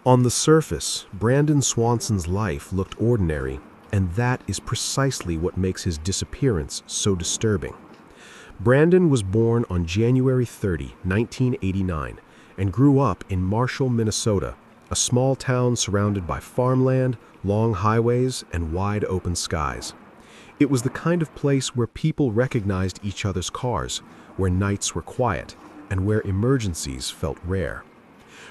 On the surface, Brandon Swanson's life looked ordinary, and that is precisely what makes his disappearance so disturbing. Brandon was born on January 30, 1989, and grew up in Marshall, Minnesota, a small town surrounded by farmland, long highways, and wide open skies. It was the kind of place where people recognized each other's cars, where nights were quiet, and where emergencies felt rare.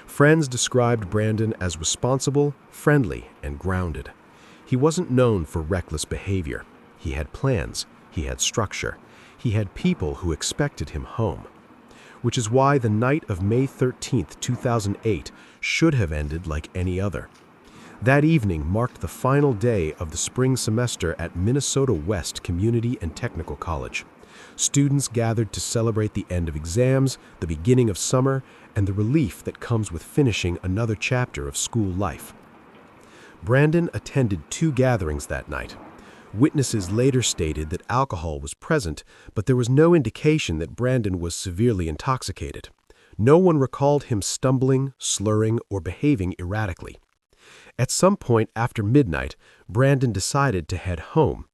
Friends described Brandon as responsible, friendly, and grounded. He wasn't known for reckless behavior. He had plans, he had structure, he had people who expected him home. Which is why the night of May 13, 2008 should have ended like any other. That evening marked the final day of the spring semester at Minnesota West Community and Technical College. Students gathered to celebrate the end of exams, the beginning of summer, and the relief that comes with finishing another chapter of school life. Brandon attended 2 gatherings that night. Witnesses later stated that alcohol was present, but there was no indication that Brandon was severely intoxicated. No one recalled him stumbling, slurring, or behaving erratically. At some point after midnight, Brandon decided to head home.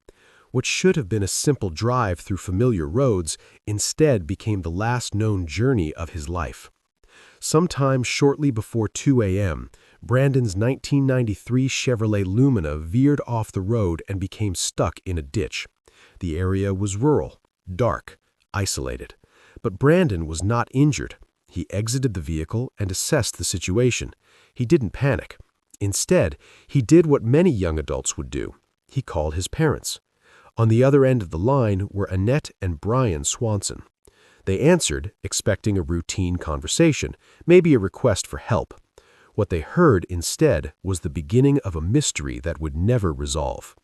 What should have been a simple drive through familiar roads instead became the last known journey of his life. Sometime shortly before 2 a.m., Brandon's 1993 Chevrolet Lumina veered off the road and became stuck in a ditch. The area was rural, dark, isolated. But Brandon was not injured. He exited the vehicle and assessed the situation. He didn't panic. Instead, he did what many young adults would do. He called his parents. On the other end of the line were Annette and Brian Swanson. They answered, expecting a routine conversation, maybe a request for help. What they heard instead was the beginning of a mystery that would never resolve.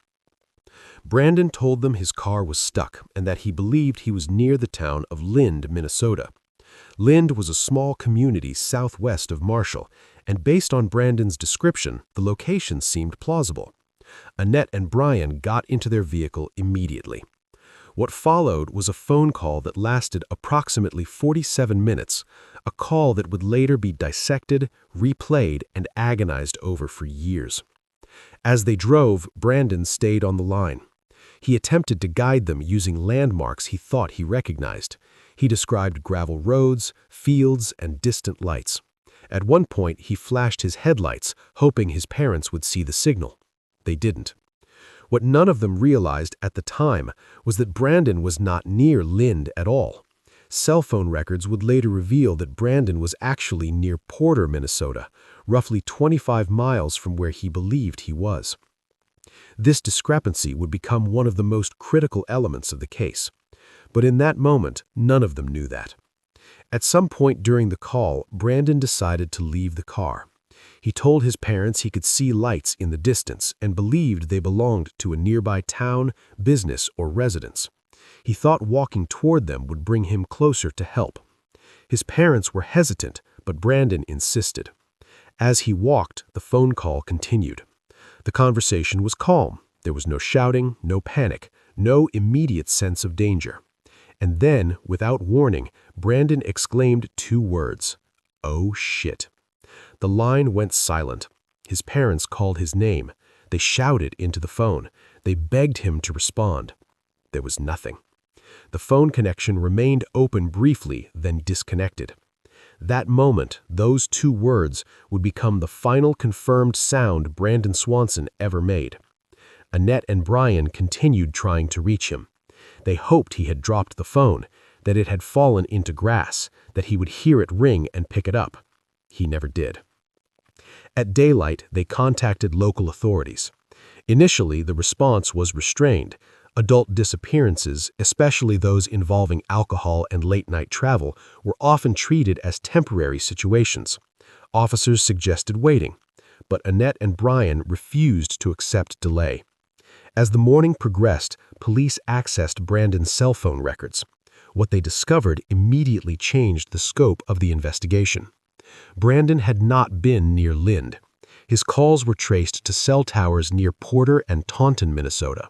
Brandon told them his car was stuck and that he believed he was near the town of Lind, Minnesota. Lind was a small community southwest of Marshall, and based on Brandon's description, the location seemed plausible. Annette and Brian got into their vehicle immediately. What followed was a phone call that lasted approximately 47 minutes, a call that would later be dissected, replayed, and agonized over for years. As they drove, Brandon stayed on the line. He attempted to guide them using landmarks he thought he recognized. He described gravel roads, fields, and distant lights. At one point, he flashed his headlights, hoping his parents would see the signal. They didn't. What none of them realized at the time was that Brandon was not near Lind at all. Cell phone records would later reveal that Brandon was actually near Porter, Minnesota, roughly 25 miles from where he believed he was. This discrepancy would become one of the most critical elements of the case. But in that moment, none of them knew that. At some point during the call, Brandon decided to leave the car. He told his parents he could see lights in the distance and believed they belonged to a nearby town, business, or residence. He thought walking toward them would bring him closer to help. His parents were hesitant, but Brandon insisted. As he walked, the phone call continued. The conversation was calm. There was no shouting, no panic, no immediate sense of danger. And then, without warning, Brandon exclaimed 2 words, "Oh shit." The line went silent. His parents called his name. They shouted into the phone. They begged him to respond. There was nothing. The phone connection remained open briefly, then disconnected. That moment, those 2 words would become the final confirmed sound Brandon Swanson ever made. Annette and Brian continued trying to reach him. They hoped he had dropped the phone, that it had fallen into grass, that he would hear it ring and pick it up. He never did. At daylight, they contacted local authorities. Initially, the response was restrained. Adult disappearances, especially those involving alcohol and late-night travel, were often treated as temporary situations. Officers suggested waiting, but Annette and Brian refused to accept delay. As the morning progressed, police accessed Brandon's cell phone records. What they discovered immediately changed the scope of the investigation. Brandon had not been near Lind. His calls were traced to cell towers near Porter and Taunton, Minnesota,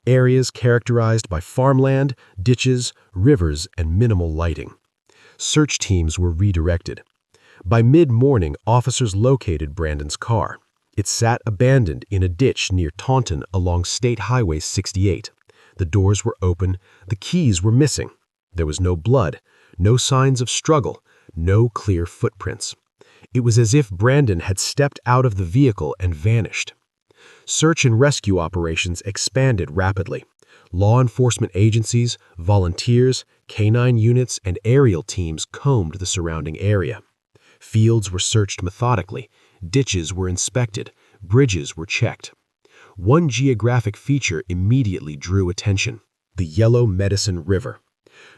areas characterized by farmland, ditches, rivers, and minimal lighting. Search teams were redirected. By mid-morning, officers located Brandon's car. It sat abandoned in a ditch near Taunton along State Highway 68. The doors were open, the keys were missing. There was no blood, no signs of struggle, no clear footprints. It was as if Brandon had stepped out of the vehicle and vanished. Search and rescue operations expanded rapidly. Law enforcement agencies, volunteers, canine units, and aerial teams combed the surrounding area. Fields were searched methodically, ditches were inspected, bridges were checked. One geographic feature immediately drew attention: the Yellow Medicine River.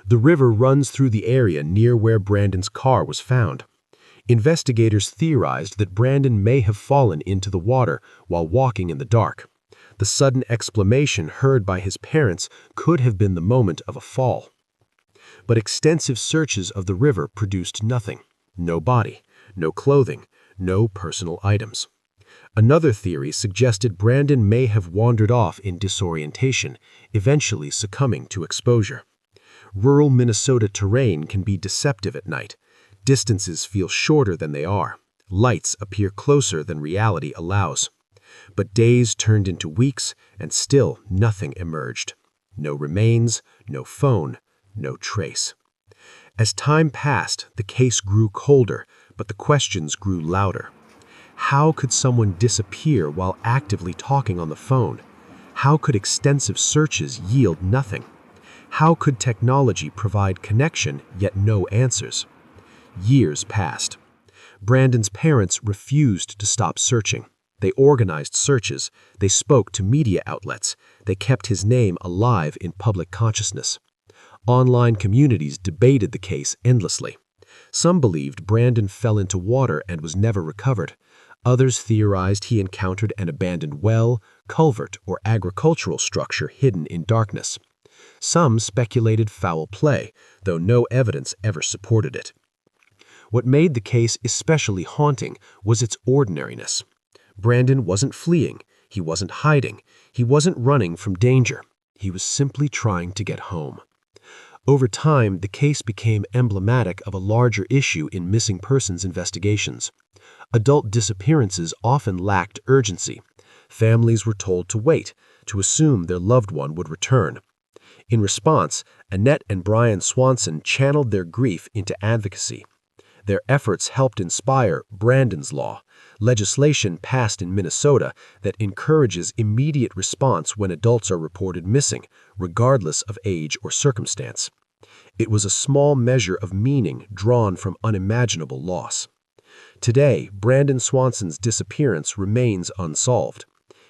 The river runs through the area near where Brandon's car was found. Investigators theorized that Brandon may have fallen into the water while walking in the dark. The sudden exclamation heard by his parents could have been the moment of a fall. But extensive searches of the river produced nothing. No body, no clothing, no personal items. Another theory suggested Brandon may have wandered off in disorientation, eventually succumbing to exposure. Rural Minnesota terrain can be deceptive at night. Distances feel shorter than they are. Lights appear closer than reality allows. But days turned into weeks, and still nothing emerged. No remains, no phone, no trace. As time passed, the case grew colder, but the questions grew louder. How could someone disappear while actively talking on the phone? How could extensive searches yield nothing? How could technology provide connection, yet no answers? Years passed. Brandon's parents refused to stop searching. They organized searches, they spoke to media outlets, they kept his name alive in public consciousness. Online communities debated the case endlessly. Some believed Brandon fell into water and was never recovered. Others theorized he encountered an abandoned well, culvert, or agricultural structure hidden in darkness. Some speculated foul play, though no evidence ever supported it. What made the case especially haunting was its ordinariness. Brandon wasn't fleeing, he wasn't hiding, he wasn't running from danger. He was simply trying to get home. Over time, the case became emblematic of a larger issue in missing persons investigations. Adult disappearances often lacked urgency. Families were told to wait, to assume their loved one would return. In response, Annette and Brandon Swanson channeled their grief into advocacy. Their efforts helped inspire Brandon's Law, legislation passed in Minnesota that encourages immediate response when adults are reported missing, regardless of age or circumstance. It was a small measure of meaning drawn from unimaginable loss. Today, Brandon Swanson's disappearance remains unsolved.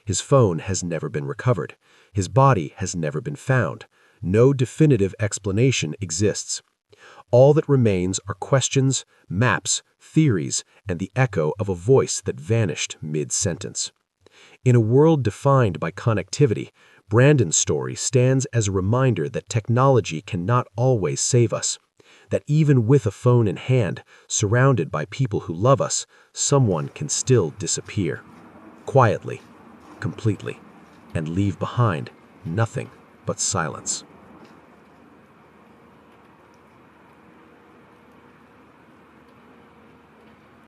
His phone has never been recovered. His body has never been found. No definitive explanation exists. All that remains are questions, maps, theories, and the echo of a voice that vanished mid-sentence. In a world defined by connectivity, Brandon's story stands as a reminder that technology cannot always save us, that even with a phone in hand, surrounded by people who love us, someone can still disappear. Quietly, completely, and leave behind nothing but silence.